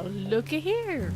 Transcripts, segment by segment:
Now looky here.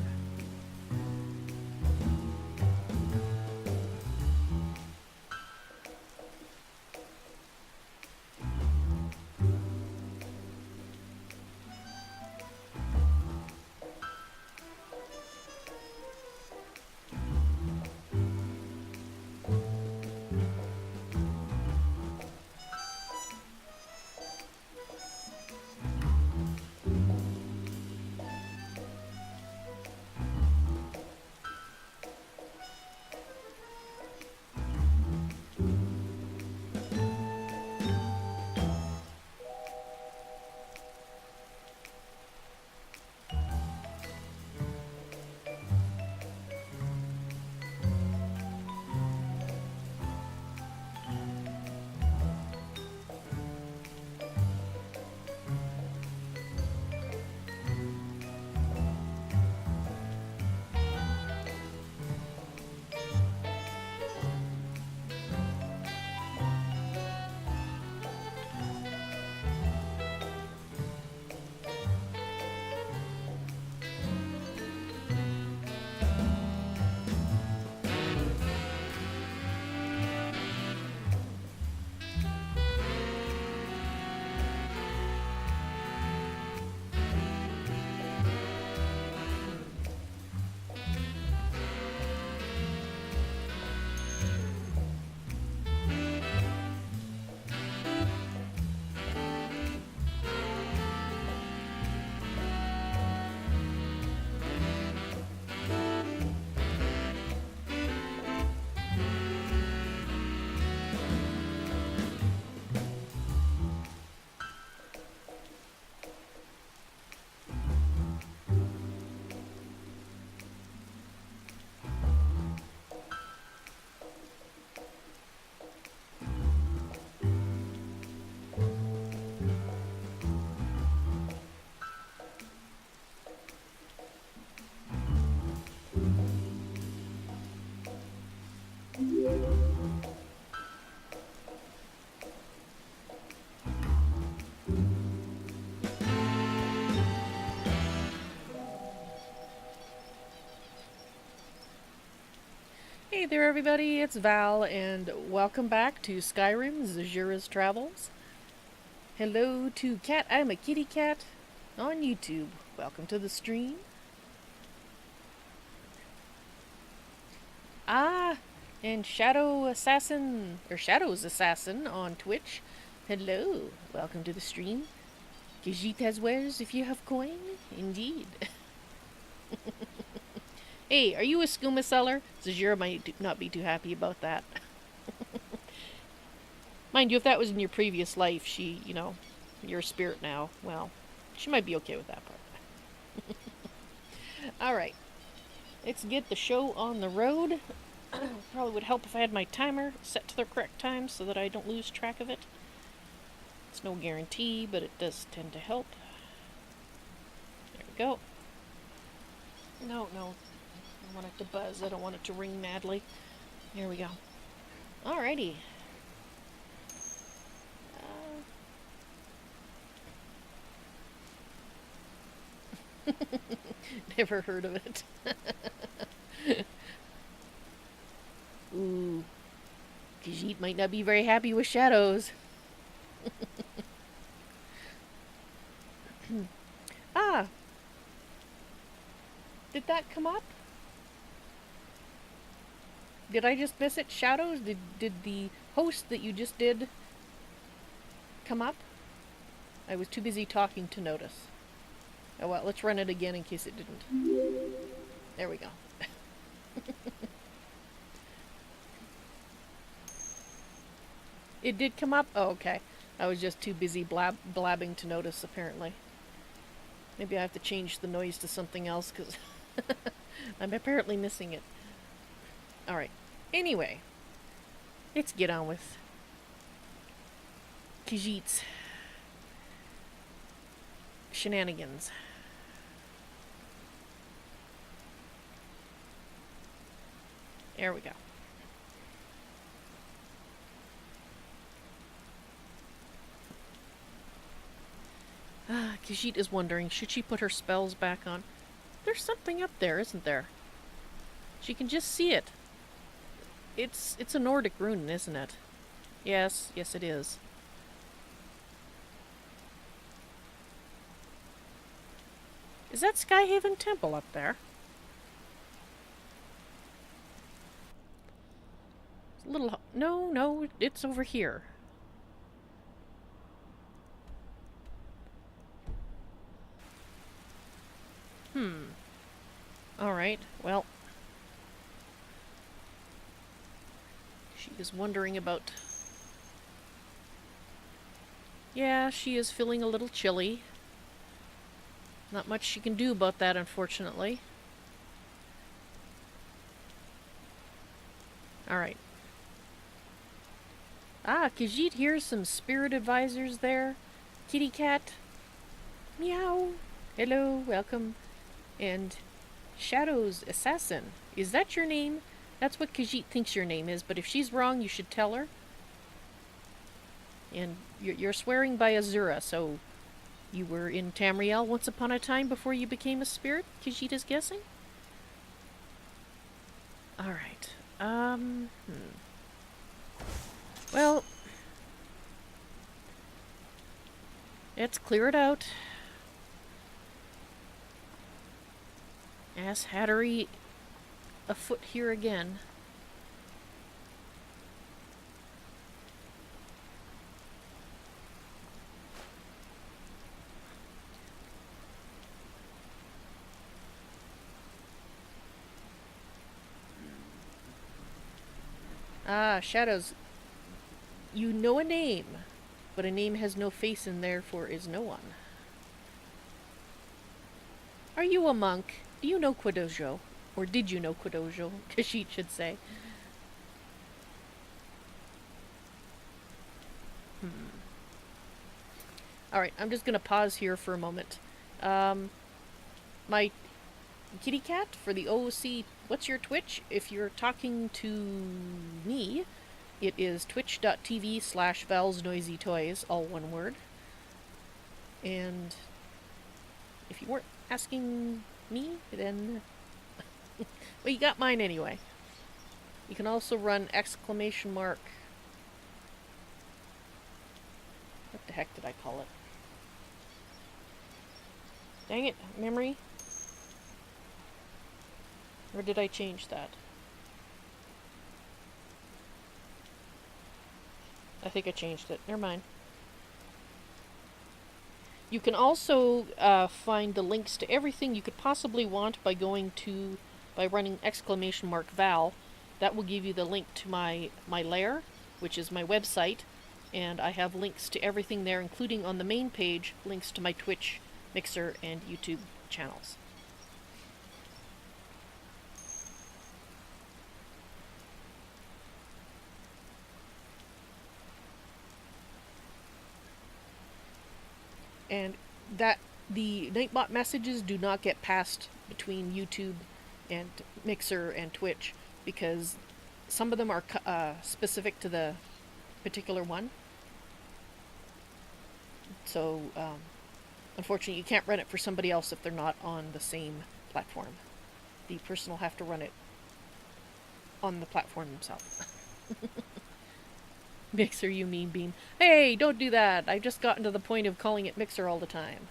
Hey there everybody, it's Val, and welcome back to Skyrim, Zahjira's Travels. Hello to Cat, I'm a Kitty Cat, on YouTube. Welcome to the stream. And Shadows Assassin on Twitch. Hello, welcome to the stream. Khajiit has wares if you have coin, indeed. Hey, are you a skooma seller? Zahjira might not be too happy about that. Mind you, if that was in your previous life, she, you know, you're a spirit now, well, she might be okay with that part. Alright, let's get the show on the road. Probably would help if I had my timer set to the correct time so that I don't lose track of it. It's no guarantee, but it does tend to help. There we go. No. I want it to buzz. I don't want it to ring madly. Here we go. Alrighty. Never heard of it. Ooh. Khajiit might not be very happy with shadows. Did that come up? Did I just miss it? Shadows? Did the host that you just did come up? I was too busy talking to notice. Oh well, let's run it again in case it didn't. There we go. It did come up? Oh, okay. I was just too busy blabbing to notice, apparently. Maybe I have to change the noise to something else, because I'm apparently missing it. Alright. Anyway, let's get on with Khajiit's shenanigans. There we go. Khajiit is wondering, should she put her spells back on? There's something up there, isn't there? She can just see it. It's a Nordic rune, isn't it? Yes, yes it is. Is that Skyhaven Temple up there? It's a little... No, it's over here. Alright, well... She is wondering about... Yeah, she is feeling a little chilly. Not much she can do about that, unfortunately. Alright. Ah, Khajiit hears some spirit advisors there. Kitty cat. Meow. Hello, welcome. And Shadow's Assassin. Is that your name? That's what Khajiit thinks your name is, but if she's wrong, you should tell her. And you're swearing by Azura, so you were in Tamriel once upon a time before you became a spirit? Khajiit is guessing? Alright. Well, let's clear it out. Ass Hattery afoot here again. Ah, Shadows. You know a name, but a name has no face and therefore is no one. Are you a monk? Do you know Quadojo? Or did you know Quadojo? Khajiit should say. Alright, I'm just gonna pause here for a moment. My kitty cat for the OOC, what's your Twitch? If you're talking to me, it is twitch.tv/Vals NoisyToys, all one word. And if you weren't asking me, then... well, you got mine anyway. You can also run ! What the heck did I call it? Dang it, memory. Or did I change that? I think I changed it. Never mind. You can also find the links to everything you could possibly want by running ! Val. That will give you the link to my lair, which is my website, and I have links to everything there, including on the main page, links to my Twitch, Mixer, and YouTube channels. And that the Nightbot messages do not get passed between YouTube and Mixer and Twitch, because some of them are specific to the particular one. So, unfortunately, you can't run it for somebody else if they're not on the same platform. The person will have to run it on the platform themselves. Mixer, you mean bean. Hey, don't do that! I've just gotten to the point of calling it Mixer all the time.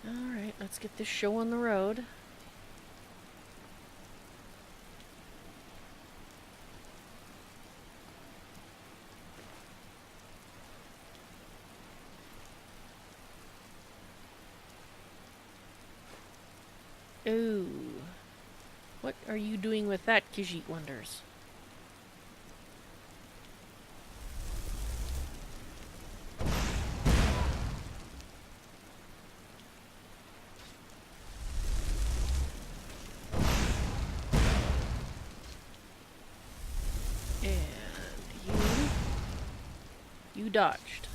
Alright, let's get this show on the road. Ooh. What are you doing with that, Khajiit wonders? And you dodged.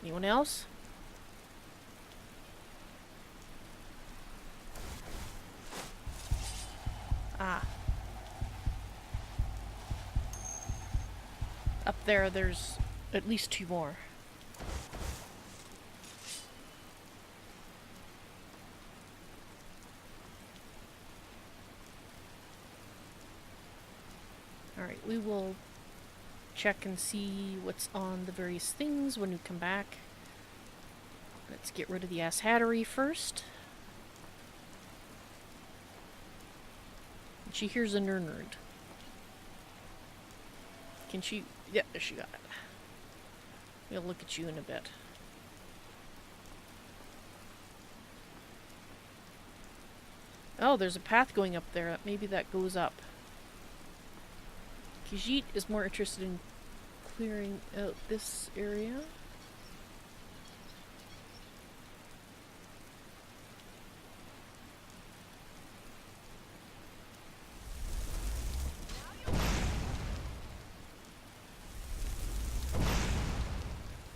Anyone else? up there, there's at least 2 more. Alright, we will check and see what's on the various things when we come back. Let's get rid of the asshattery first. She hears a nerd. Can she... Yeah, there she got it. We'll look at you in a bit. Oh, there's a path going up there. Maybe that goes up. Khajiit is more interested in clearing out this area.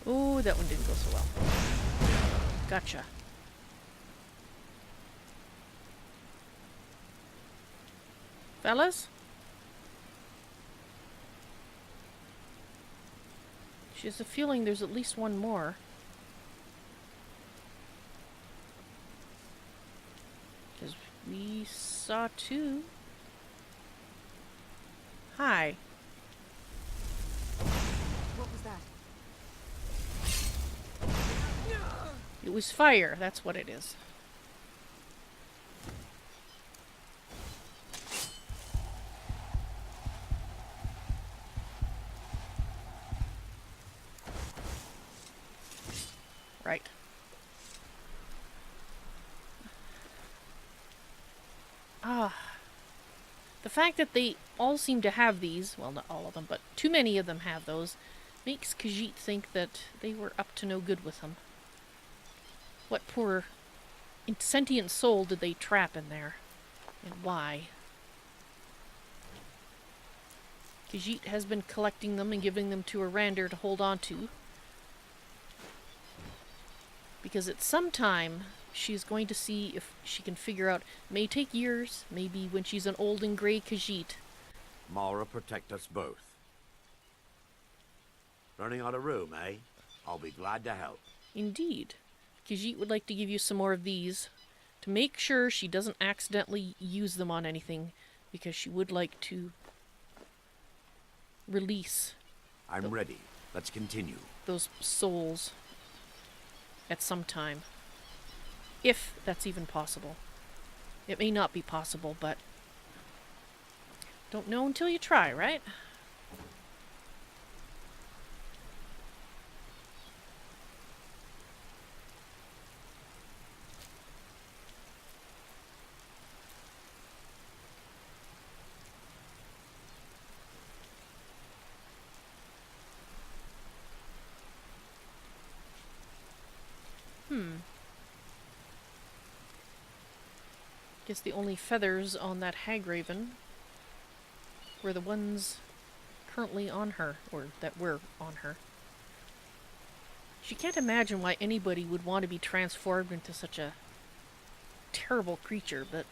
Oh, that one didn't go so well. Gotcha. Fellas? She has a feeling there's at least one more. Because we saw 2. Hi. What was that? It was fire, that's what it is. Right. The fact that they all seem to have these, well, not all of them, but too many of them have those, makes Khajiit think that they were up to no good with them. What poor sentient soul did they trap in there? And why? Khajiit has been collecting them and giving them to Arander to hold on to. Because at some time, she's going to see if she can figure out, may take years, maybe when she's an old and grey Khajiit. Mara, protect us both. Running out of room, eh? I'll be glad to help. Indeed. Khajiit would like to give you some more of these to make sure she doesn't accidentally use them on anything, because she would like to release I'm ready. Let's continue. those souls at some time. If that's even possible. It may not be possible, but don't know until you try, right? Guess the only feathers on that hag raven were the ones currently on her, or that were on her. She can't imagine why anybody would want to be transformed into such a terrible creature, but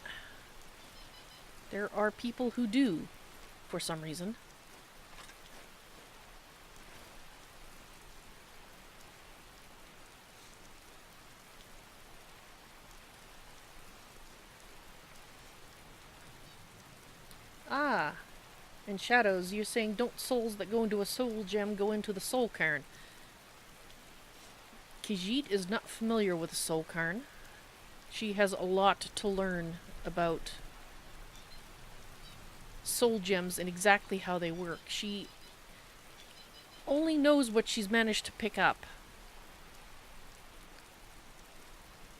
there are people who do, for some reason. Ah, and Shadows, you're saying don't souls that go into a soul gem go into the soul cairn. Khajiit is not familiar with the soul cairn. She has a lot to learn about soul gems and exactly how they work. She only knows what she's managed to pick up.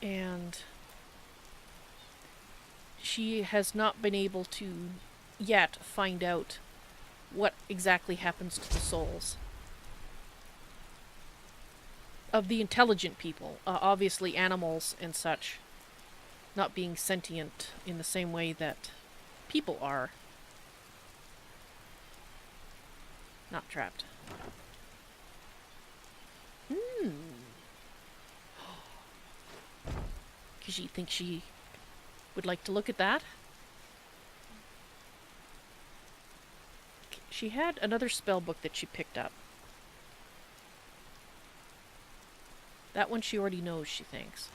And she has not been able to yet find out what exactly happens to the souls of the intelligent people. Obviously animals and such not being sentient in the same way that people are. Not trapped. Khajiit thinks she would like to look at that. she had another spell book that she picked up. That one she already knows, she thinks.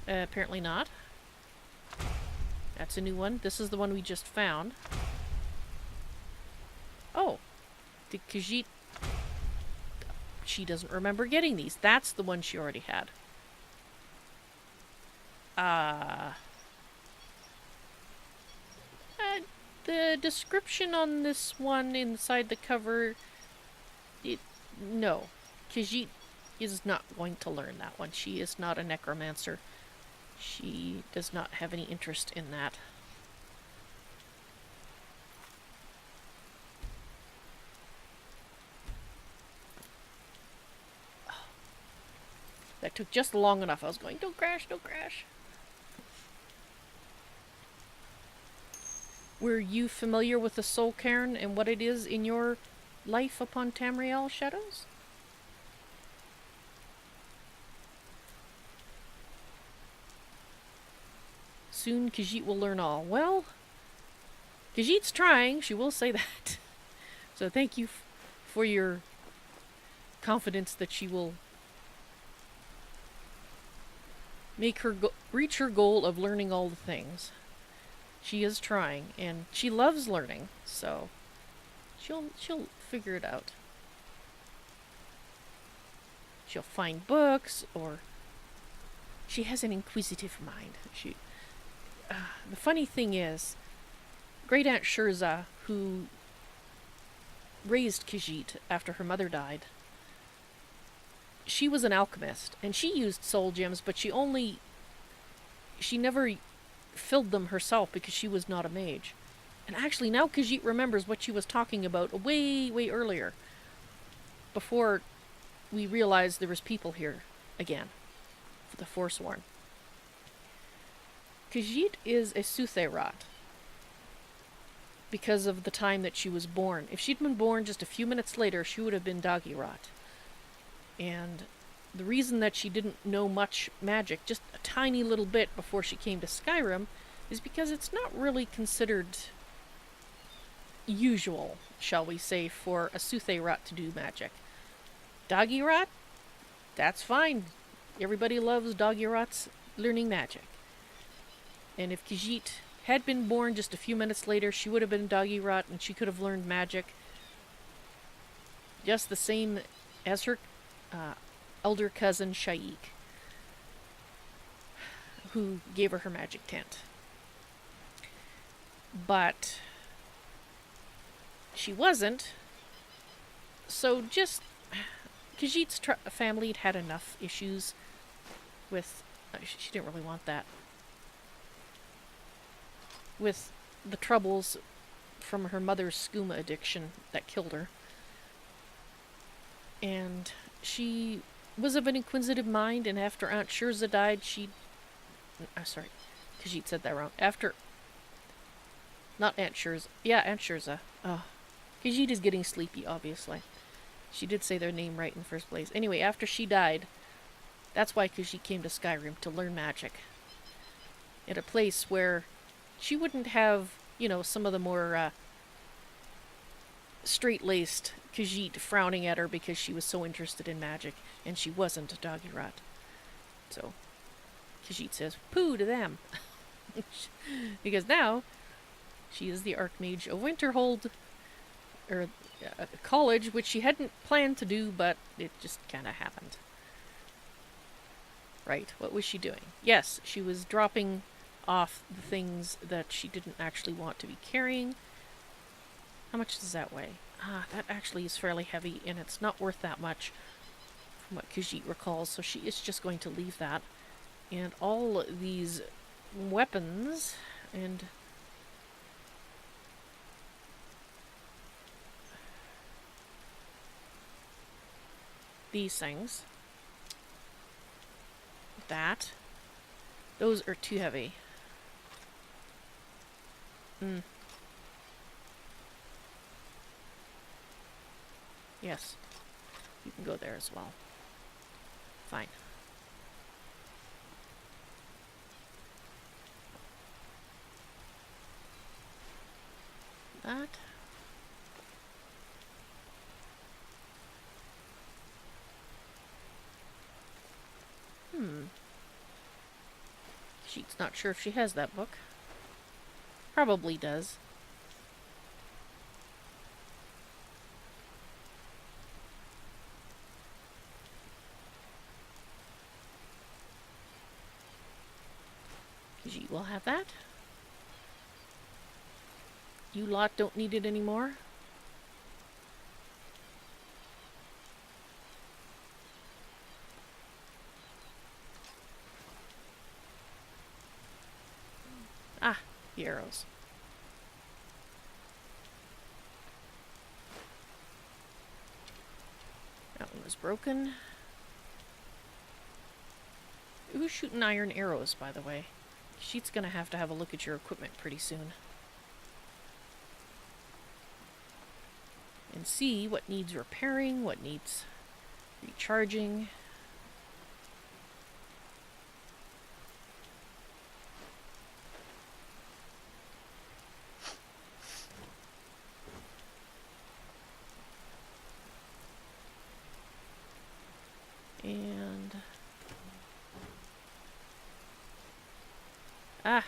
Apparently not. That's a new one. This is the one we just found. Oh. Did Khajiit... She doesn't remember getting these. That's the one she already had. The description on this one inside the cover... No. Khajiit is not going to learn that one. She is not a necromancer. She does not have any interest in that. That took just long enough. I was going, don't crash, don't crash. Were you familiar with the Soul Cairn and what it is in your life upon Tamriel Shadows? Soon Khajiit will learn all. Well, Khajiit's trying, she will say that. So thank you for your confidence that she will make her reach her goal of learning all the things. She is trying, and she loves learning, so she'll figure it out. She'll find books, or she has an inquisitive mind. The funny thing is, Great Aunt Shurza, who raised Khajiit after her mother died, she was an alchemist, and she used soul gems, but she never filled them herself because she was not a mage. And actually now Khajiit remembers what she was talking about way, way earlier, before we realized there was people here again, for the Forsworn. Khajiit is a Suthe-Rat because of the time that she was born. If she'd been born just a few minutes later, she would have been Dagi-Rat. And the reason that she didn't know much magic, just a tiny little bit before she came to Skyrim, is because it's not really considered usual, shall we say, for a Suthe-Rat to do magic. Dagi-Rat? That's fine. Everybody loves Dagi-Rats learning magic. And if Khajiit had been born just a few minutes later, she would have been Dagi-Rat and she could have learned magic just the same as her elder cousin Shaik, who gave her magic tent. But she wasn't, so just Khajiit's family had enough issues with she didn't really want that, with the troubles from her mother's skooma addiction that killed her. And she was of an inquisitive mind, and after Aunt Shurza died, sorry, Khajiit said that wrong. Not Aunt Shurza. Yeah, Aunt Shurza. Oh, Khajiit is getting sleepy, obviously. She did say their name right in the first place. Anyway, after she died, that's why Khajiit came to Skyrim, to learn magic. At a place where she wouldn't have, some of the more straight-laced Khajiit frowning at her because she was so interested in magic, and she wasn't a Dagi-Rat. So, Khajiit says, pooh to them. Because now, she is the Archmage of Winterhold, or a college, which she hadn't planned to do, but it just kind of happened. Right, what was she doing? Yes, she was dropping off the things that she didn't actually want to be carrying. How much does that weigh? That actually is fairly heavy, and it's not worth that much from what Khajiit recalls, so she is just going to leave that. And all these weapons and these things, those are too heavy. Yes, you can go there as well. Fine. That. Khajiit's not sure if she has that book. Probably does. Khajiit will have that. You lot don't need it anymore. Ah, the arrows. That one was broken. Who's shooting iron arrows, by the way? She's gonna have to have a look at your equipment pretty soon. And see what needs repairing, what needs recharging. And... ah!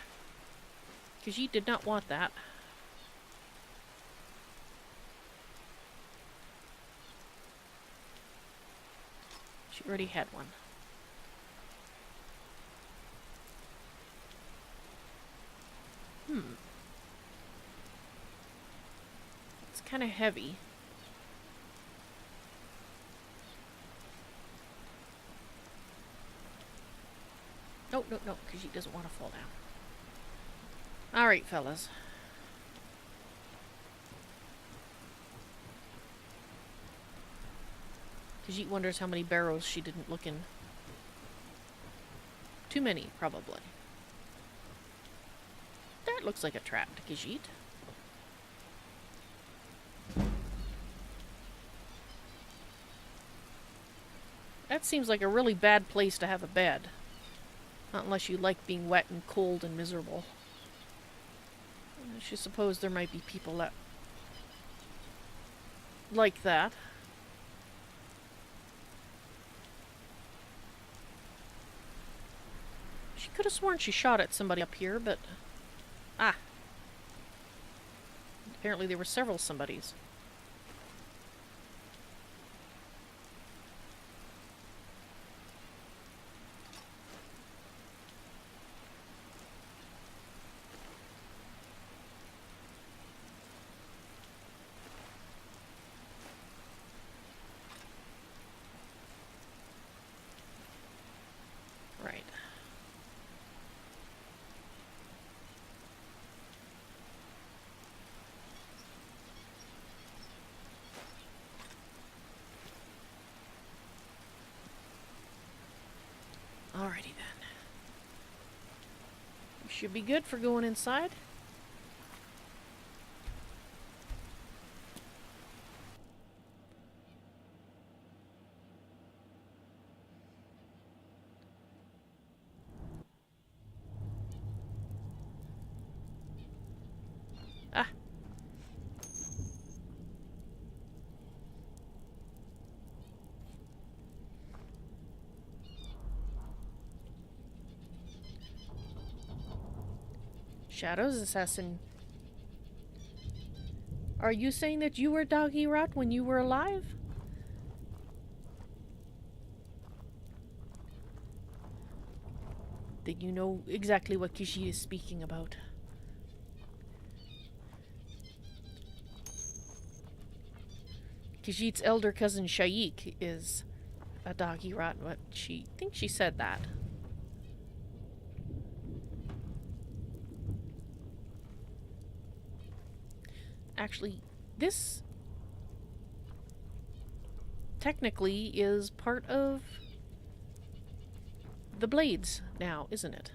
Khajiit did not want that. She already had one. It's kind of heavy. No, no, no, because she doesn't want to fall down. Alright, fellas. Khajiit wonders how many barrows she didn't look in. Too many, probably. That looks like a trap to Khajiit. That seems like a really bad place to have a bed. Not unless you like being wet and cold and miserable. I should suppose there might be people that like that. She could have sworn she shot at somebody up here, but... ah. Apparently there were several somebodies. Right. Alrighty then. We should be good for going inside. Ah. Shadows assassin. Are you saying that you were Doggy Rot when you were alive? Then you know exactly what Khajiit is speaking about. Khajiit's elder cousin Shaik is a Doggy Rot, but she thinks she said that. Actually, this technically is part of the Blades now, isn't it?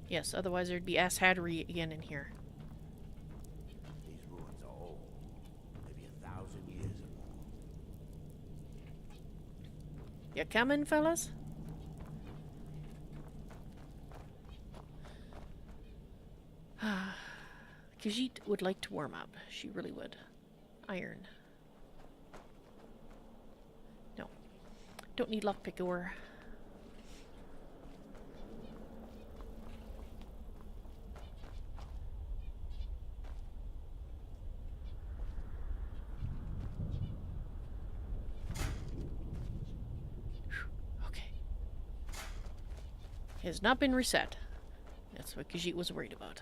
Yes, otherwise there'd be asshattery again in here. These ruins are old. Maybe 1,000 years or more. You coming, fellas? Khajiit would like to warm up. She really would. Iron. No. Don't need lockpick ore. has not been reset. That's what Khajiit was worried about.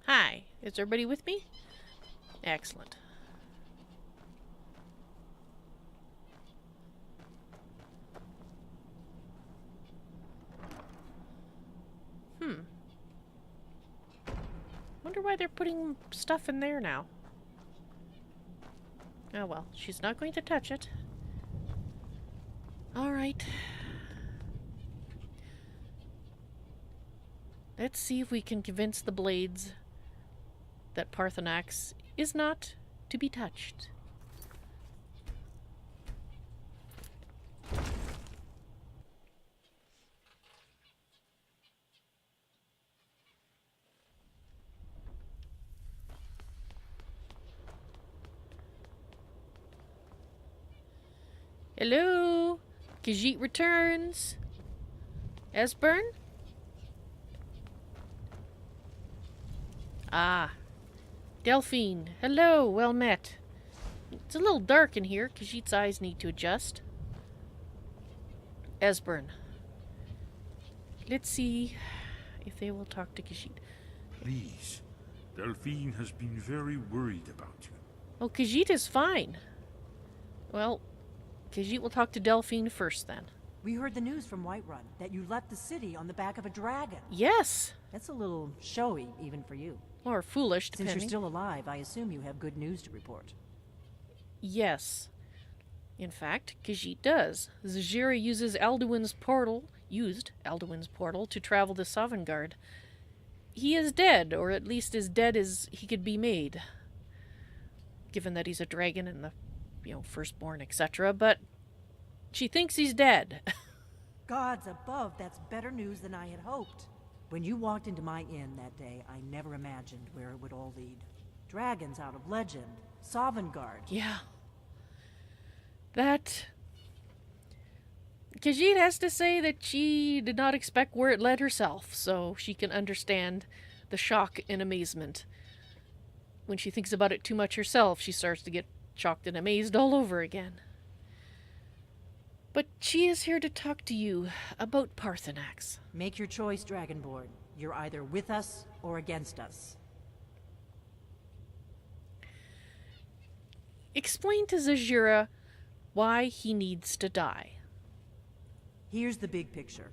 Hi, is everybody with me? Excellent. Wonder why they're putting stuff in there now. Oh well, she's not going to touch it. Alright. Let's see if we can convince the blades that Paarthurnax is not to be touched. Hello? Khajiit returns. Esbern? Ah. Delphine. Hello, well met. It's a little dark in here. Khajiit's eyes need to adjust. Esbern. Let's see if they will talk to Khajiit. Please. Delphine has been very worried about you. Oh, Khajiit is fine. Well, Khajiit will talk to Delphine first then. We heard the news from Whiterun that you left the city on the back of a dragon. Yes. That's a little showy, even for you. Or foolish, depending. Since you're still alive, I assume you have good news to report. Yes. In fact, Khajiit does. Zahjira used Alduin's portal to travel to Sovngarde. He is dead, or at least as dead as he could be made. Given that he's a dragon and the, firstborn, etc. But she thinks he's dead. Gods above, that's better news than I had hoped. When you walked into my inn that day, I never imagined where it would all lead. Dragons out of legend. Sovngarde. Yeah. That... Khajiit has to say that she did not expect where it led herself, so she can understand the shock and amazement. When she thinks about it too much herself, she starts to get shocked and amazed all over again. But she is here to talk to you about Paarthurnax. Make your choice, Dragonborn. You're either with us or against us. Explain to Zahjira why he needs to die. Here's the big picture.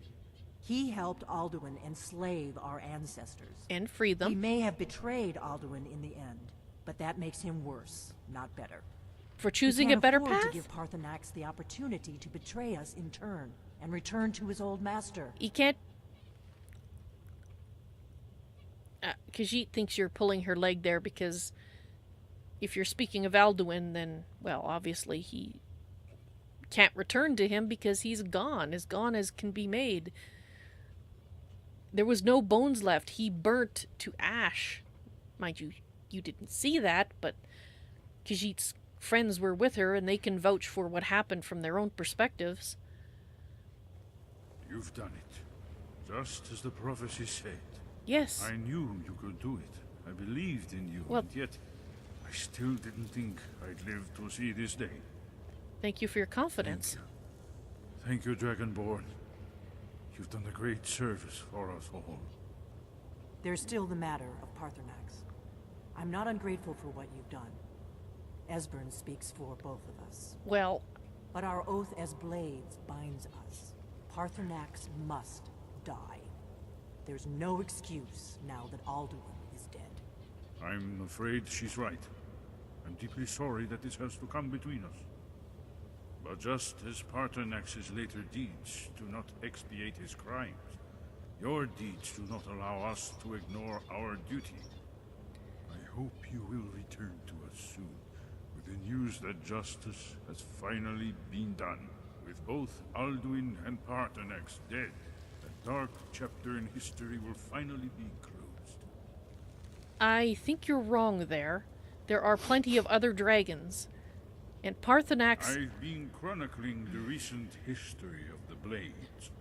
He helped Alduin enslave our ancestors. And free them. He may have betrayed Alduin in the end, but that makes him worse, not better. For choosing a better He can't path? afford to give Paarthurnax the opportunity to betray us in turn and return to his old master. He can't... Khajiit thinks you're pulling her leg there because if you're speaking of Alduin, then, well, obviously he can't return to him because he's gone. As gone as can be made. There was no bones left. He burnt to ash. Mind you, you didn't see that, but Khajiit's friends were with her and they can vouch for what happened from their own perspectives. You've done it. Just as the prophecy said. Yes. I knew you could do it. I believed in you, Well, and yet I still didn't think I'd live to see this day. Thank you for your confidence. Thank you, Dragonborn. You've done a great service for us all. There's still the matter of Paarthurnax. I'm not ungrateful for what you've done. Esbern speaks for both of us. Well, But our oath as blades binds us. Paarthurnax must die. There's no excuse now that Alduin is dead. I'm afraid she's right. I'm deeply sorry that this has to come between us. But just as Paarthurnax's later deeds do not expiate his crimes, your deeds do not allow us to ignore our duty. I hope you will return to us soon, with the news that justice has finally been done. With both Alduin and Paarthurnax dead, a dark chapter in history will finally be closed. I think you're wrong there. There are plenty of other dragons. And Paarthurnax... I've been chronicling the recent history of the Blades.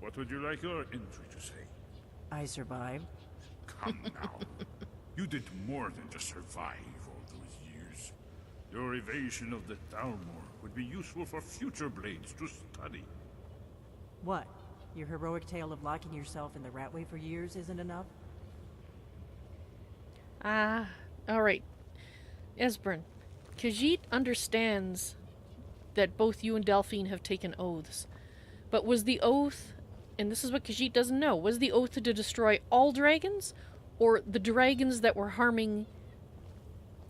What would you like your entry to say? I survived. Come now. You did more than just survive all those years. Your evasion of the Thalmor would be useful for future blades to study. What? Your heroic tale of locking yourself in the Ratway for years isn't enough? Alright. Esbern, Khajiit understands that both you and Delphine have taken oaths. But was the oath, and this is what Khajiit doesn't know, was the oath to destroy all dragons, or the dragons that were harming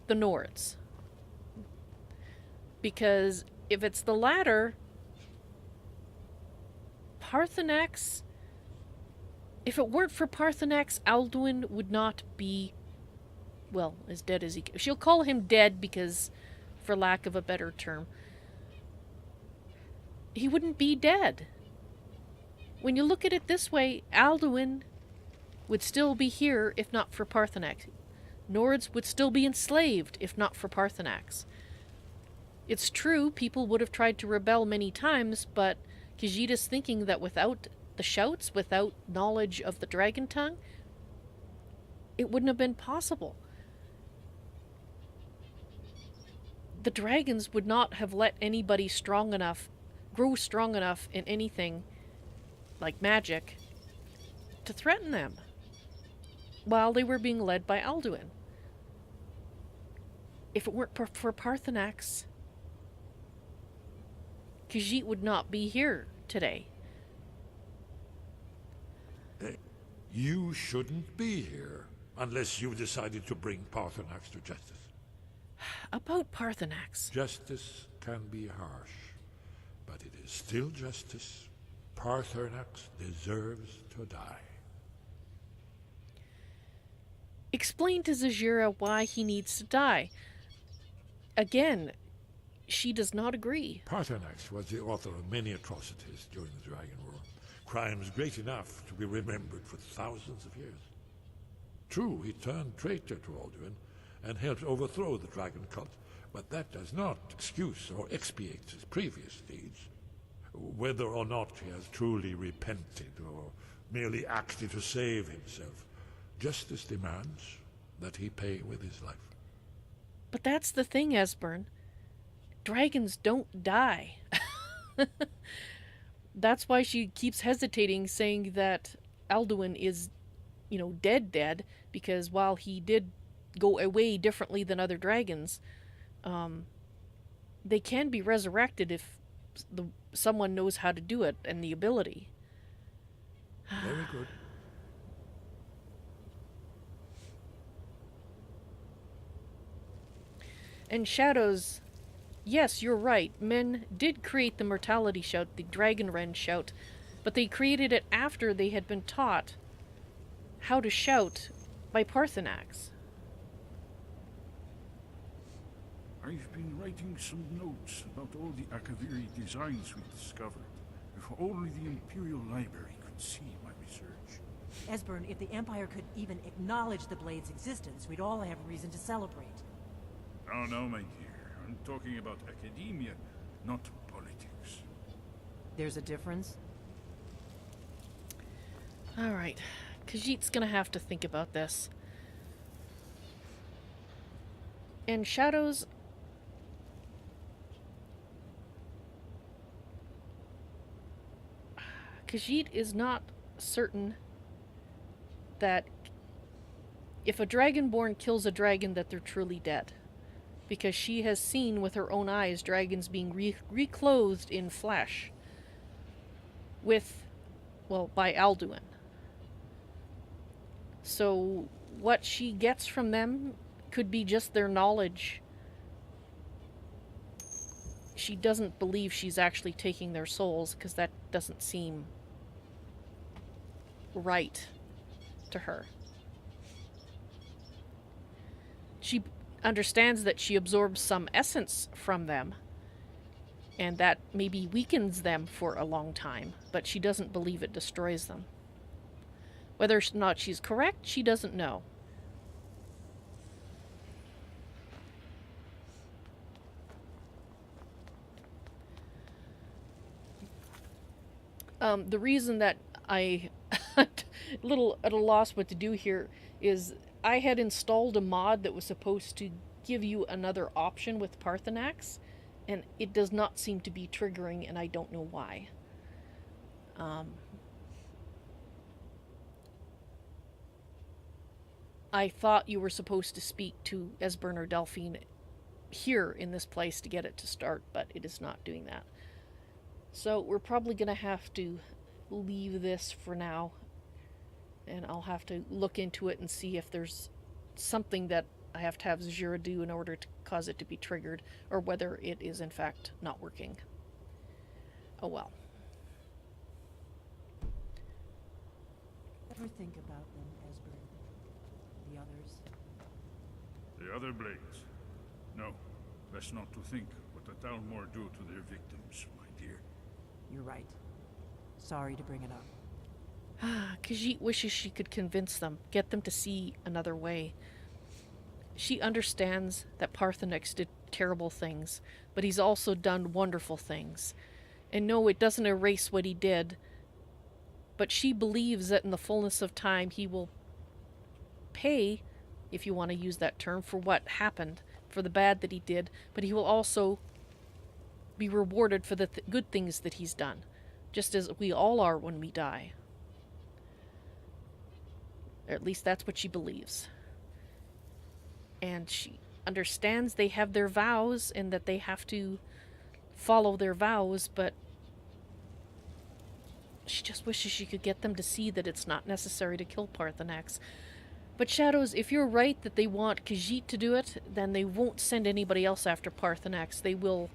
the Nords? Because if it's the latter, Paarthurnax, if it weren't for Paarthurnax, Alduin would not be, well, as dead as he can. She'll call him dead because, for lack of a better term, he wouldn't be dead. When you look at it this way, Alduin would still be here if not for Paarthurnax. Nords would still be enslaved if not for Paarthurnax. It's true, people would have tried to rebel many times, but Khajiit is thinking that without the shouts, without knowledge of the dragon tongue, it wouldn't have been possible. The dragons would not have let anybody grow strong enough in anything like magic to threaten them while they were being led by Alduin. If it weren't for Paarthurnax, Khajiit would not be here today. You shouldn't be here unless you decided to bring Paarthurnax to justice. About Paarthurnax. Justice can be harsh, but it is still justice. Paarthurnax deserves to die. Explain to Zahjira why he needs to die. Again, she does not agree. Paarthurnax was the author of many atrocities during the Dragon War. Crimes great enough to be remembered for thousands of years. True, he turned traitor to Alduin and helped overthrow the dragon cult, but that does not excuse or expiate his previous deeds. Whether or not he has truly repented or merely acted to save himself, justice demands that he pay with his life. But that's the thing, Esbern. Dragons don't die. That's why she keeps hesitating, saying that Alduin is, dead, because while he did go away differently than other dragons, they can be resurrected if someone knows how to do it and the ability. Very good. And Shadows, yes, you're right. Men did create the mortality shout, the dragon wren shout, but they created it after they had been taught how to shout by Paarthurnax. I've been writing some notes about all the Akaviri designs we discovered. If only the Imperial Library could see my research. Esbern, if the Empire could even acknowledge the Blade's existence, we'd all have reason to celebrate. Oh no, my dear. I'm talking about academia, not politics. There's a difference? Alright. Khajiit's gonna have to think about this. And Shadows... Khajiit is not certain that if a dragonborn kills a dragon that they're truly dead. Because she has seen with her own eyes dragons being reclothed in flesh by Alduin. So what she gets from them could be just their knowledge. She doesn't believe she's actually taking their souls, because that doesn't seem right to her. She understands that she absorbs some essence from them, and that maybe weakens them for a long time, but she doesn't believe it destroys them. Whether or not she's correct, she doesn't know. The reason that I little at a loss what to do here is I had installed a mod that was supposed to give you another option with Paarthurnax, and it does not seem to be triggering, and I don't know why. I thought you were supposed to speak to Esbern or Delphine here in this place to get it to start, but it is not doing that. So we're probably going to have to leave this for now, and I'll have to look into it and see if there's something that I have to have Zahjira do in order to cause it to be triggered, or whether it is in fact not working. Oh well. Ever think about them, Esbern? The others? The other blades? No, best not to think what the Talmor do to their victims, my dear. You're right. Sorry to bring it up. Khajiit wishes she could convince them, get them to see another way. She understands that Paarthurnax did terrible things, but he's also done wonderful things. And no, it doesn't erase what he did, but she believes that in the fullness of time he will pay, if you want to use that term, for what happened, for the bad that he did, but he will also be rewarded for the good things that he's done, just as we all are when we die. Or at least that's what she believes. And she understands they have their vows and that they have to follow their vows, but she just wishes she could get them to see that it's not necessary to kill Paarthurnax. But Shadows, if you're right that they want Khajiit to do it, then they won't send anybody else after Paarthurnax. They will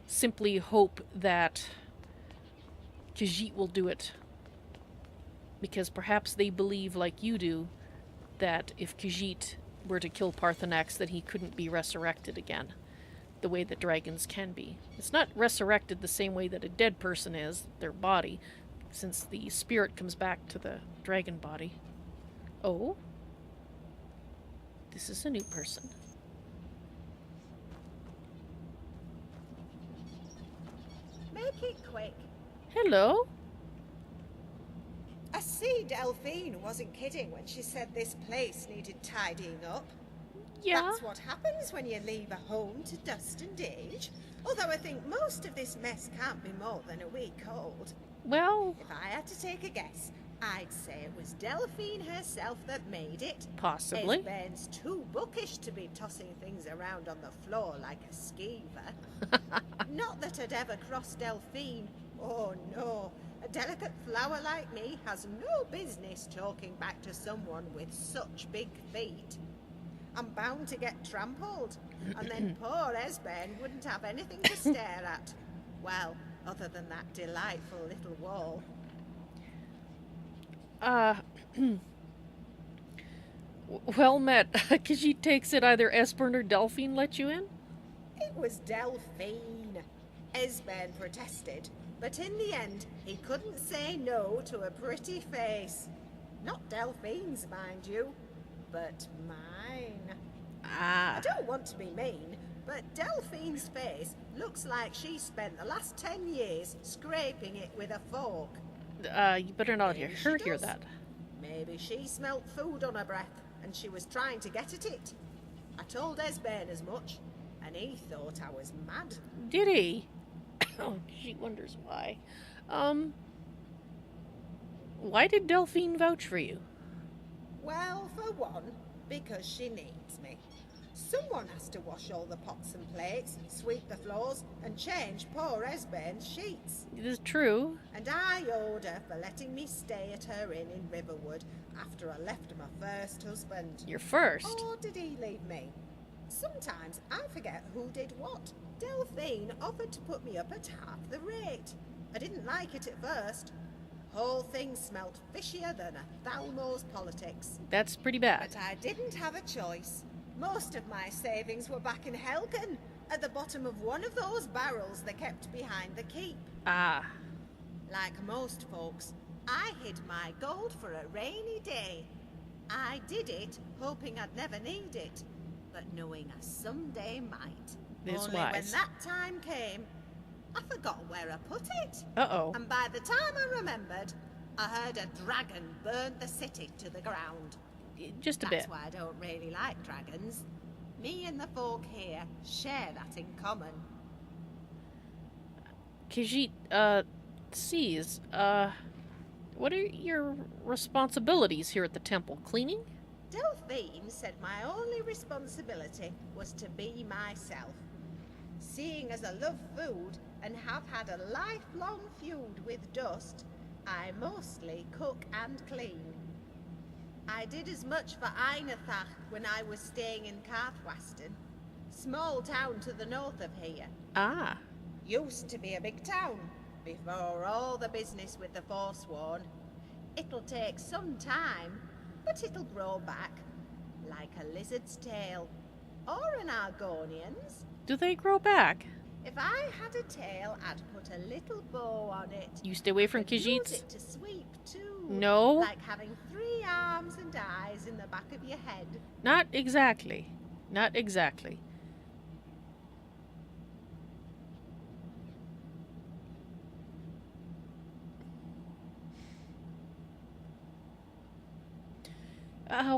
simply hope that Khajiit will do it. Because perhaps they believe, like you do, that if Khajiit were to kill Paarthurnax, that he couldn't be resurrected again, the way that dragons can be. It's not resurrected the same way that a dead person is, their body, since the spirit comes back to the dragon body. Oh? This is a new person. Make it quick. Hello? I see Delphine wasn't kidding when she said this place needed tidying up. Yeah? That's what happens when you leave a home to dust and age. Although I think most of this mess can't be more than a week old. Well, If I had to take a guess, I'd say it was Delphine herself that made it. possibly. Esbern's too bookish to be tossing things around on the floor like a skeever. Not that I'd ever cross Delphine. Oh no. A delicate flower like me has no business talking back to someone with such big feet. I'm bound to get trampled, and then poor Esbern wouldn't have anything to stare at. Well, other than that delightful little wall. Well met. Khajiit takes it either Esbern or Delphine let you in? It was Delphine. Esbern protested, but in the end, he couldn't say no to a pretty face. Not Delphine's, mind you, but mine. I don't want to be mean, but Delphine's face looks like she spent the last 10 years scraping it with a fork. You better not Maybe hear she does. that. Maybe she smelt food on her breath, and she was trying to get at it. I told Esbern as much, and he thought I was mad. Did he? Oh, she wonders why. Why did Delphine vouch for you? Well, for one, because she needs me. Someone has to wash all the pots and plates, sweep the floors, and change poor Esbern's sheets. It is true. And I owed her for letting me stay at her inn in Riverwood after I left my first husband. Your first. Or did he leave me? Sometimes I forget who did what. Delphine offered to put me up at half the rate. I didn't like it at first. Whole thing smelt fishier than a Thalmor's politics. That's pretty bad. But I didn't have a choice. Most of my savings were back in Helgen, at the bottom of one of those barrels they kept behind the keep. Ah. Like most folks, I hid my gold for a rainy day. I did it hoping I'd never need it, but knowing I someday might. Is Only when wise. that time came, I forgot where I put it. Uh-oh. And by the time I remembered, I heard a dragon burned the city to the ground. Just a That's bit. why I don't really like dragons. Me and the folk here share that in common. Khajiit, sees, what are your responsibilities here at the temple? Cleaning? Delphine said my only responsibility was to be myself. Seeing as I love food and have had a lifelong feud with dust, I mostly cook and clean. I did as much for Einathach when I was staying in Karthspire, small town to the north of here. Ah. Used to be a big town, before all the business with the Forsworn. It'll take some time, but it'll grow back, like a lizard's tail, or an Argonian's. Do they grow back? If I had a tail, I'd put a little bow on it. You stay away from Could use Khajiits? it to sweep too. No. Like having 3 arms and eyes in the back of your head. Not exactly. Not exactly.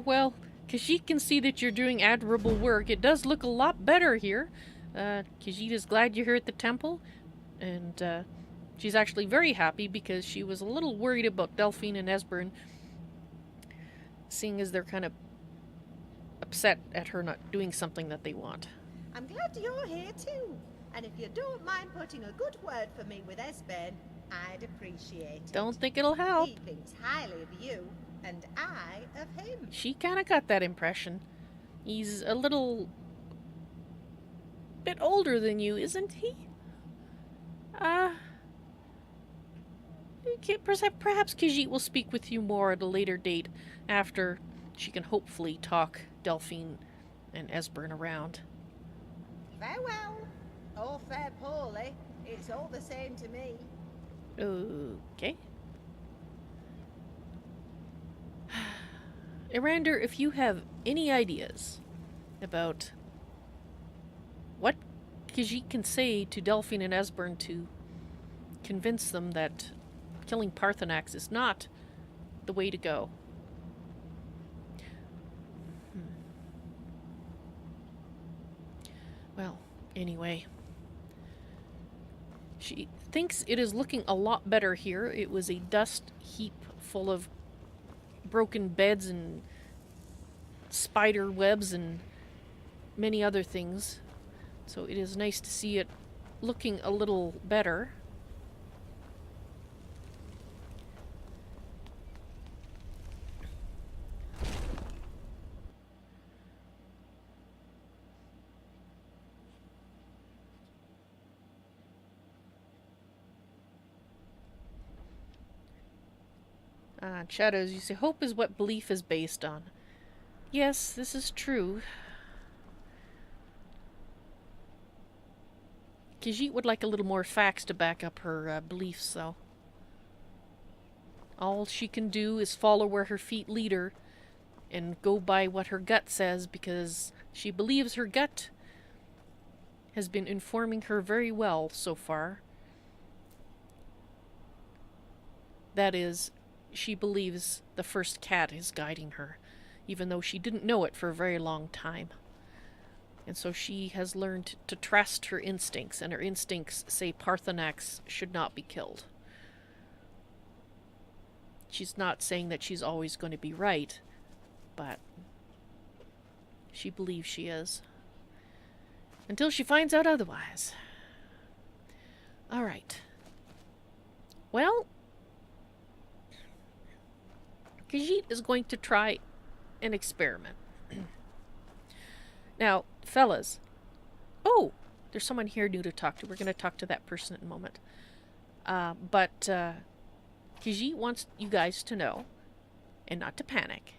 Well, Khajiit can see that you're doing admirable work. It does look a lot better here. Khajiit is glad you're here at the temple, and she's actually very happy because she was a little worried about Delphine and Esbern, seeing as they're kind of upset at her not doing something that they want. I'm glad you're here too. And if you don't mind putting a good word for me with Esbern, I'd appreciate it. Don't think it'll help. He thinks highly of you, and I of him. She kind of got that impression. He's a little bit older than you, isn't he? Okay, perhaps Khajiit will speak with you more at a later date, after she can hopefully talk Delphine and Esbern around. Farewell. Or fair poorly, it's all the same to me. Okay. Erander, if you have any ideas about what Khajiit can say to Delphine and Esbern to convince them that killing Paarthurnax is not the way to go. Well, anyway. She thinks it is looking a lot better here. It was a dust heap full of broken beds and spider webs and many other things. So it is nice to see it looking a little better. Shadows, you say, hope is what belief is based on. Yes, this is true. Khajiit would like a little more facts to back up her beliefs, though. All she can do is follow where her feet lead her and go by what her gut says, because she believes her gut has been informing her very well so far. That is, she believes the first cat is guiding her, even though she didn't know it for a very long time. And so she has learned to trust her instincts, and her instincts say Paarthurnax should not be killed. She's not saying that she's always going to be right, but she believes she is. Until she finds out otherwise. Alright. Well, Khajiit is going to try an experiment. Now, fellas. Oh, there's someone here new to talk to. We're going to talk to that person in a moment. But Khajiit wants you guys to know, and not to panic.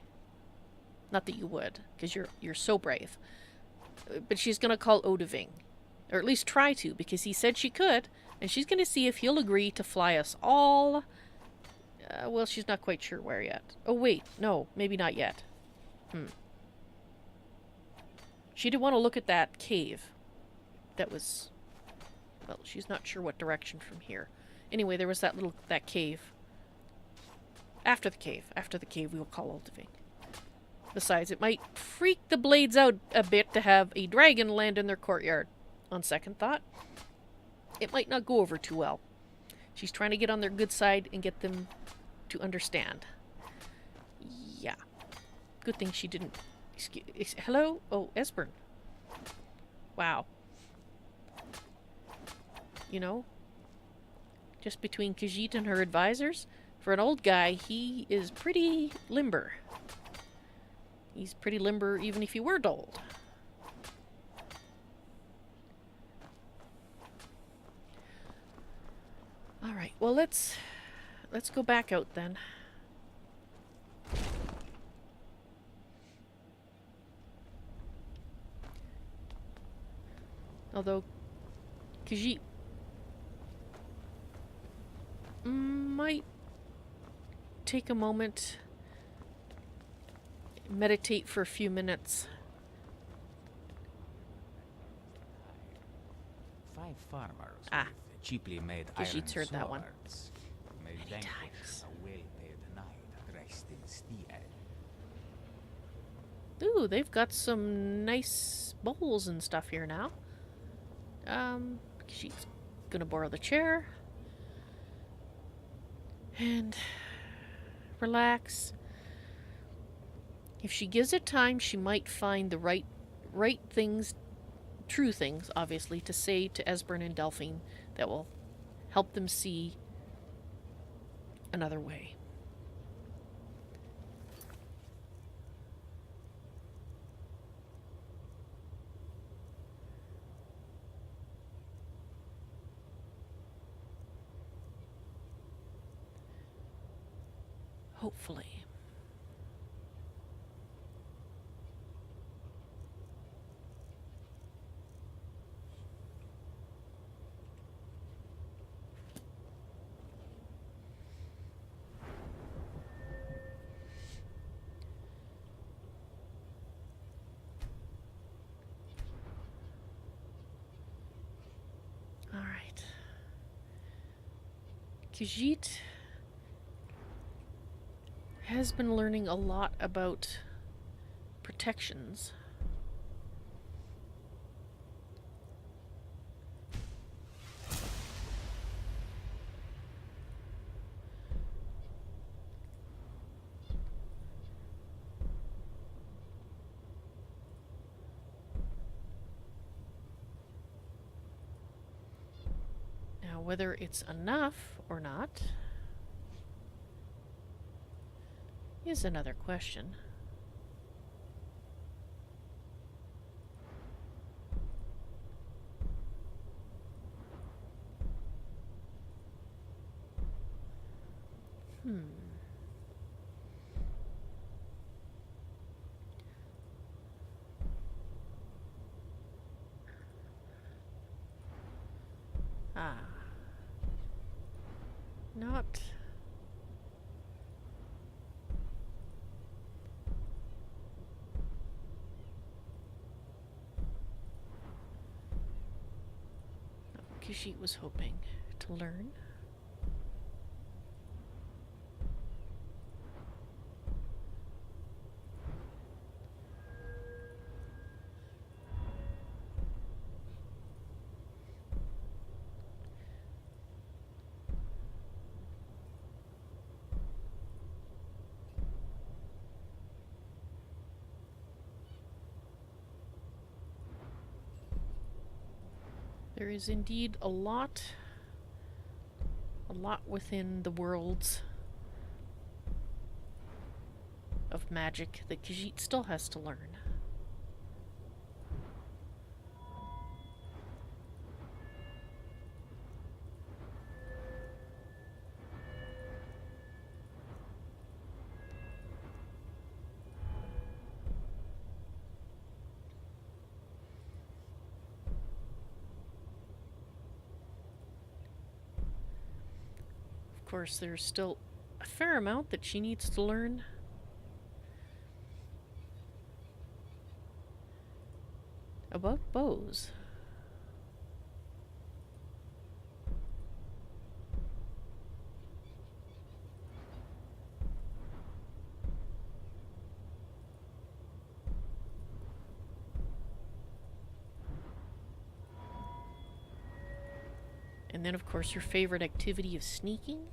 Not that you would, because you're so brave. But she's going to call Odoving. Or at least try to, because he said she could. And she's going to see if he'll agree to fly us all... well, she's not quite sure where yet. Oh, wait. No, maybe not yet. She did want to look at that cave. That was... well, she's not sure what direction from here. Anyway, there was that cave. After the cave. After the cave, we will call Ultiving. Besides, it might freak the Blades out a bit to have a dragon land in their courtyard. On second thought, it might not go over too well. She's trying to get on their good side and get them to understand. Yeah. Good thing she didn't... Hello? Oh, Esbern. Wow. You know, just between Khajiit and her advisors, for an old guy, he is pretty limber. He's pretty limber even if he were old. Alright, well let's go back out then. Although Khajiit might take a moment, meditate for a few minutes. 5 farmers Ah. with cheaply made iron Khajiit's heard that one. swords may Many vanquish times. a well-paid knight dressed in steel. Ooh, they've got some nice bowls and stuff here now. She's gonna borrow the chair. And relax. If she gives it time, she might find the right things, true things, obviously, to say to Esbern and Delphine that will help them see another way. Hopefully. All right. Khajiit has been learning a lot about protections. Now, whether it's enough or not is another question. Not... Khajiit was hoping to learn. There is indeed a lot within the worlds of magic that Khajiit still has to learn. Of course, there's still a fair amount that she needs to learn. About bows. And then, of course, her favorite activity of sneaking.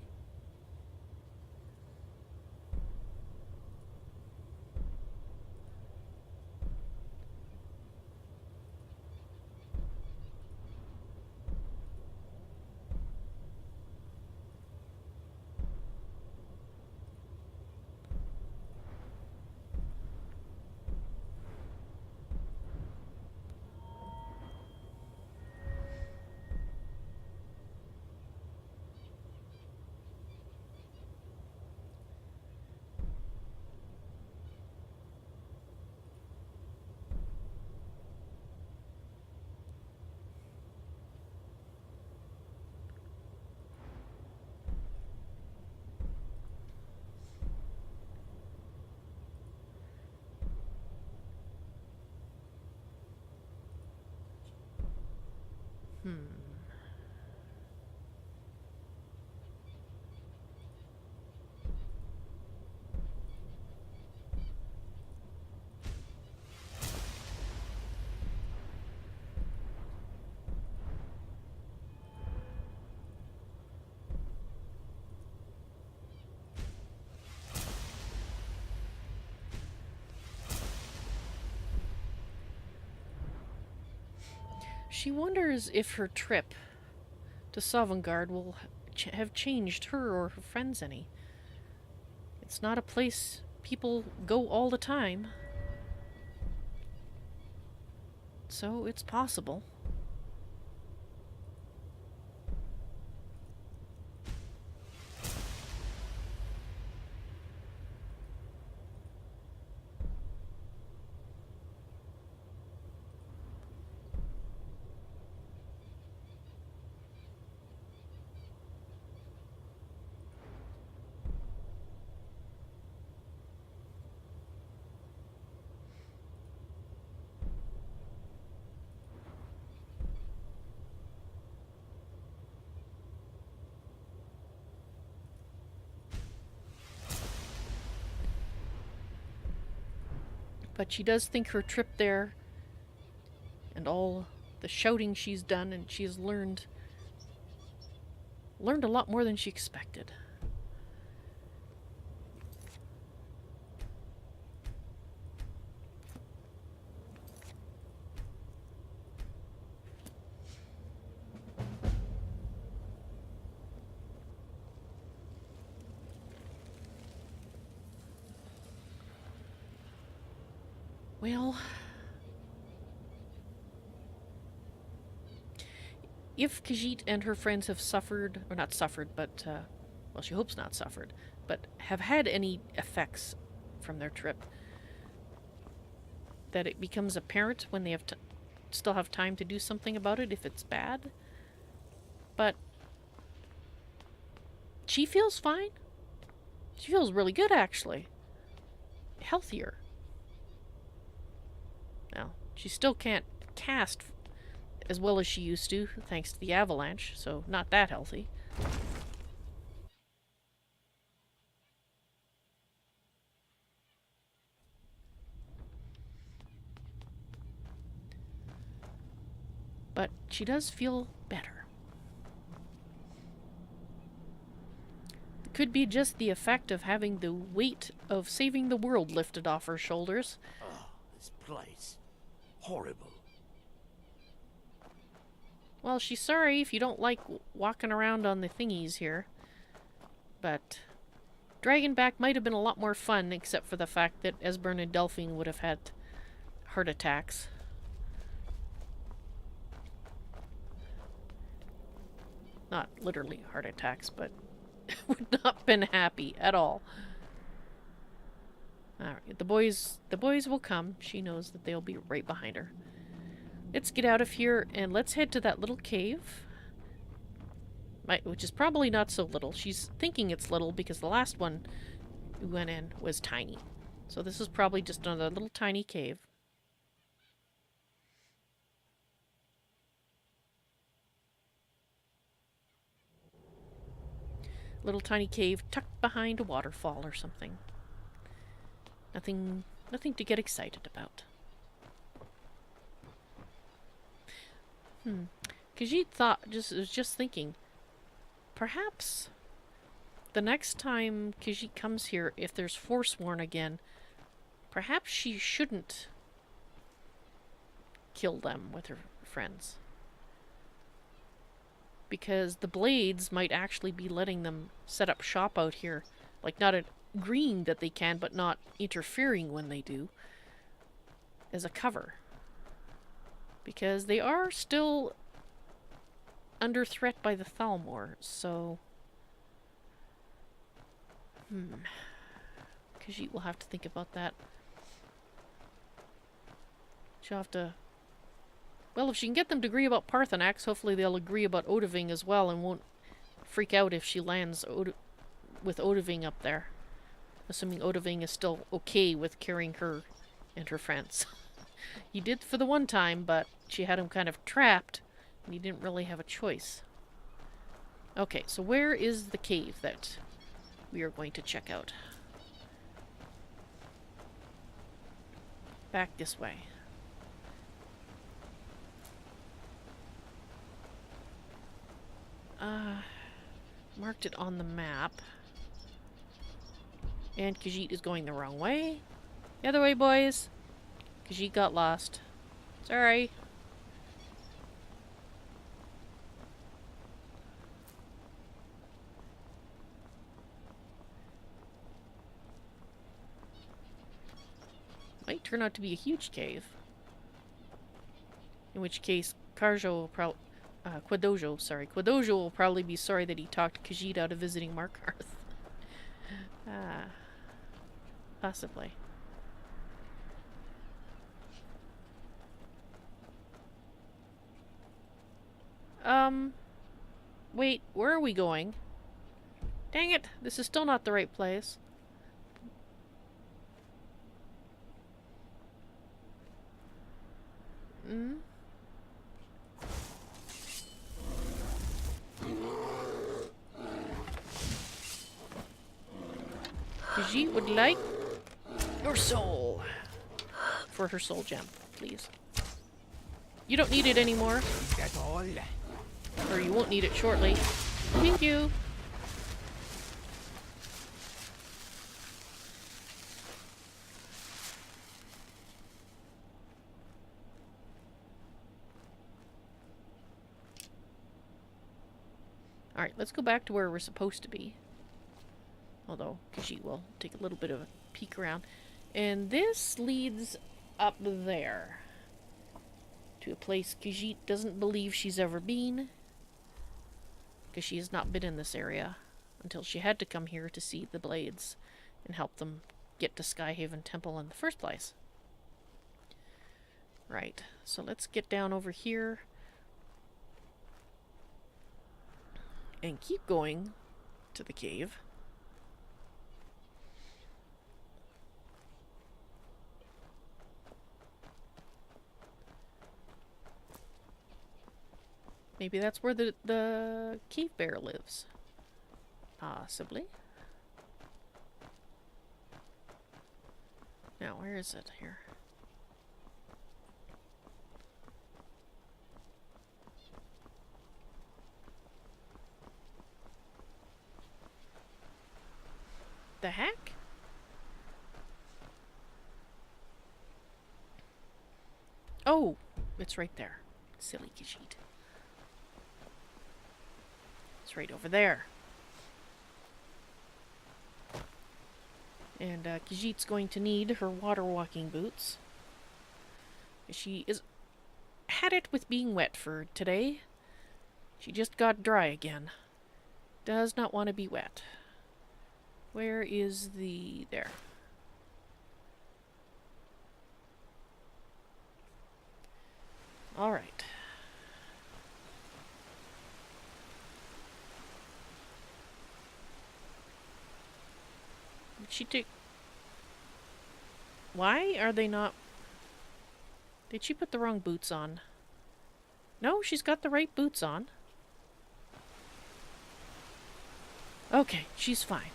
She wonders if her trip to Sovngarde will have changed her or her friends any. It's not a place people go all the time. So it's possible. But she does think her trip there and all the shouting she's done, and she has learned a lot more than she expected. Well, if Khajiit and her friends have suffered, or not suffered, but, well, she hopes not suffered, but have had any effects from their trip, that it becomes apparent when they have still have time to do something about it if it's bad. But she feels fine. She feels really good, actually. Healthier. Now, she still can't cast as well as she used to, thanks to the avalanche, so not that healthy. But she does feel better. It could be just the effect of having the weight of saving the world lifted off her shoulders. Oh, this place. Horrible. Well, she's sorry if you don't like walking around on the thingies here. But Dragonback might have been a lot more fun, except for the fact that Esbern and Delphine would have had heart attacks. Not literally heart attacks, but would not have been happy at all. Alright, the boys will come. She knows that they'll be right behind her. Let's get out of here and let's head to that little cave. Which is probably not so little. She's thinking it's little because the last one we went in was tiny. So this is probably just another little tiny cave. Little tiny cave tucked behind a waterfall or something. Nothing to get excited about. Khajiit was just thinking, perhaps the next time Khajiit comes here, if there's Forsworn again, perhaps she shouldn't kill them with her friends. Because the Blades might actually be letting them set up shop out here. Like, not agreeing that they can, but not interfering when they do. As a cover. Because they are still under threat by the Thalmor, so... Khajiit will have to think about that. She'll have to... Well, if she can get them to agree about Paarthurnax, hopefully they'll agree about Odahviing as well and won't freak out if she lands with Odahviing up there. Assuming Odahviing is still okay with carrying her and her friends. He did for the one time, but she had him kind of trapped, and he didn't really have a choice. Okay, so where is the cave that we are going to check out? Back this way. Marked it on the map. And Khajiit is going the wrong way. The other way, boys. Khajiit got lost. Sorry. Might turn out to be a huge cave. In which case, Quadojo will probably be sorry that he talked Khajiit out of visiting Markarth. Possibly. Wait, where are we going? Dang it, this is still not the right place. Khajiit would like your soul. For her soul gem, please. You don't need it anymore. Is that all? Or you won't need it shortly. Thank you. Alright, let's go back to where we're supposed to be. Although, Khajiit will take a little bit of a peek around. And this leads up there. To a place Khajiit doesn't believe she's ever been. Because she has not been in this area. Until she had to come here to see the Blades. And help them get to Skyhaven Temple in the first place. Right, so let's get down over here. And keep going to the cave. Maybe that's where the cave bear lives. Possibly. Now, where is it here? The heck? Oh, it's right there. Silly Khajiit. It's right over there. And Khajiit's going to need her water walking boots. She had it with being wet for today. She just got dry again. Does not want to be wet. Where is the... there. Alright. Did she take... Why are they not... Did she put the wrong boots on? No, she's got the right boots on. Okay, she's fine.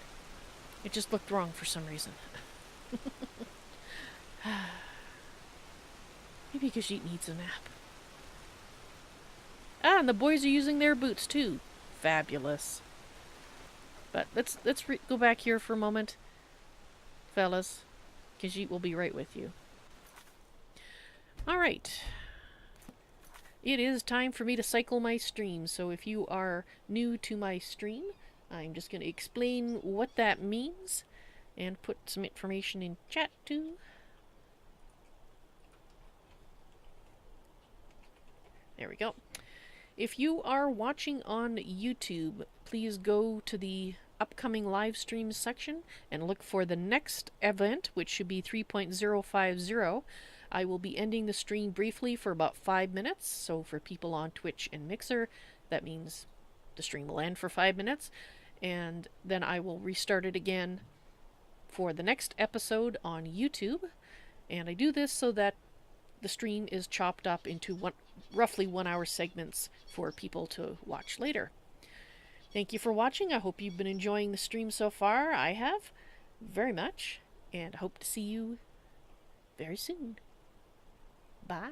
It just looked wrong for some reason. Maybe Khajiit needs a nap. Ah, and the boys are using their boots too. Fabulous. But let's go back here for a moment, fellas. Khajiit will be right with you. Alright. It is time for me to cycle my stream, so if you are new to my stream, I'm just going to explain what that means and put some information in chat too. There we go. If you are watching on YouTube, please go to the upcoming live streams section and look for the next event, which should be 3.050. I will be ending the stream briefly for about 5 minutes, so for people on Twitch and Mixer, that means the stream will end for 5 minutes, and then I will restart it again for the next episode on YouTube, and I do this so that the stream is chopped up into roughly 1 hour segments for people to watch later. Thank you for watching. I hope you've been enjoying the stream so far. I have very much, and hope to see you very soon. Bye.